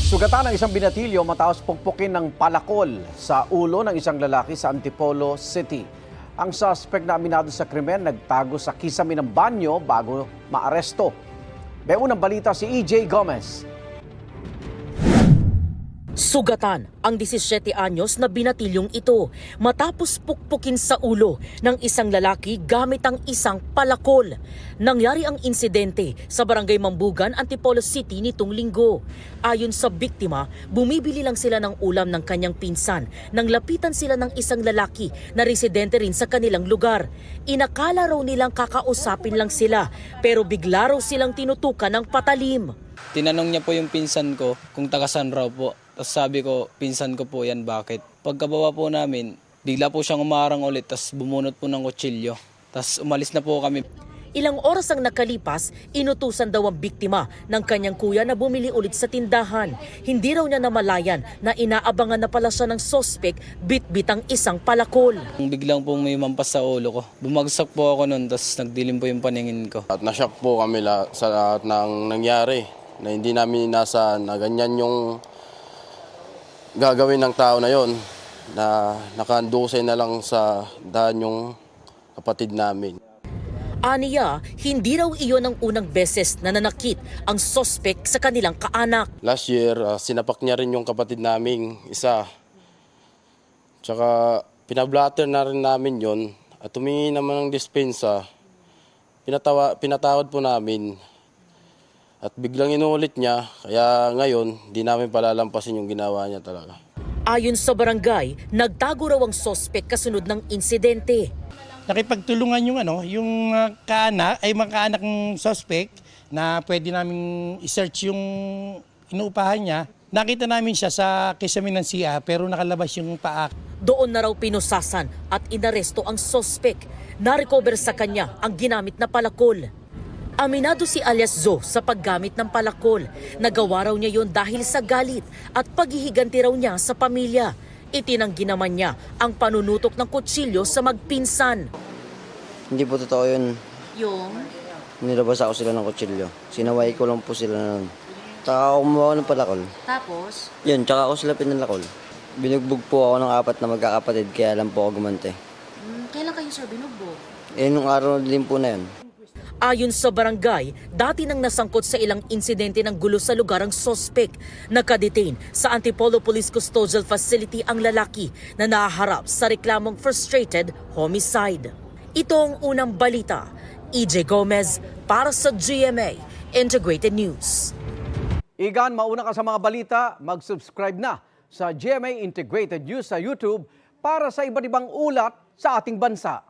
Sugatan ng isang binatilyo matapos pukpukin ng palakol sa ulo ng isang lalaki sa Antipolo City. Ang suspect na aminado sa krimen nagtago sa kisame ng banyo bago maaresto. May unang balita si EJ Gomez. Sugatan ang 17 anyos na binatilyong ito matapos pukpukin sa ulo ng isang lalaki gamit ang isang palakol. Nangyari ang insidente sa Barangay Mambugan, Antipolo City nitong linggo. Ayon sa biktima, bumibili lang sila ng ulam ng kanyang pinsan nang lapitan sila ng isang lalaki na residente rin sa kanilang lugar. Inakala raw nilang kakausapin lang sila pero bigla raw silang tinutukan ng patalim. Tinanong niya po yung pinsan ko kung taga saan raw po. Tapos sabi ko, pinsan ko po yan, bakit? Pagkabawa po namin, bigla po siyang umarang ulit, tapos bumunot po ng kutsilyo. Tapos umalis na po kami. Ilang oras ang nakalipas, inutusan daw ang biktima ng kanyang kuya na bumili ulit sa tindahan. Hindi raw niya namalayan na inaabangan na pala siya ng sospek bit-bit ang isang palakol. Biglang po may mampas sa ulo ko. Bumagsak po ako noon, tapos nagdilim po yung paningin ko. At na-shock po kami sa lahat ng nangyari na hindi namin inasahan na ganyan yung gagawin ng tao na yon, na nakandusay na lang sa daan yung kapatid namin. Aniya, hindi raw iyon ang unang beses na nanakit ang sospek sa kanilang kaanak. Last year, sinapak niya rin yung kapatid naming isa. Tsaka pinablatter na rin namin yon at humingi naman ng dispensa. Pinatawad po namin. At biglang inulit niya, kaya ngayon, di namin palalampasin yung ginawa niya talaga. Ayon sa barangay, nagtago raw ang sospek kasunod ng insidente. Nakipagtulungan yung mga kaanak ng suspect na pwede naming i-search yung inuupahan niya. Nakita namin siya sa kisame ng CA pero nakalabas yung paa. Doon na raw pinusasan at inaresto ang sospek. Na-recover sa kanya ang ginamit na palakol. Aminado si alias Zo sa paggamit ng palakol. Nagawa raw niya yon dahil sa galit at paghihiganti raw niya sa pamilya. Itinanggi naman niya ang panunutok ng kutsilyo sa magpinsan. Hindi po totoo yun. Yung? Nilabas ako sila ng kutsilyo. Sinaway ko lang po sila nun. Tsaka ako gumawa ng palakol. Tapos? Yun, tsaka ako sila pinalakol. Binugbog po ako ng 4 na magkakapatid kaya lang po ako gumante. Kailan kayo sir binugbog? Nung araw din po na yun. Ayon sa barangay, dati nang nasangkot sa ilang insidente ng gulo sa lugar ang sospek. Nakadetain sa Antipolo Police Custodial Facility ang lalaki na nahaharap sa reklamong frustrated homicide. Ito ang unang balita. EJ Gomez para sa GMA Integrated News. Igan, mauna ka sa mga balita, mag-subscribe na sa GMA Integrated News sa YouTube para sa iba't ibang ulat sa ating bansa.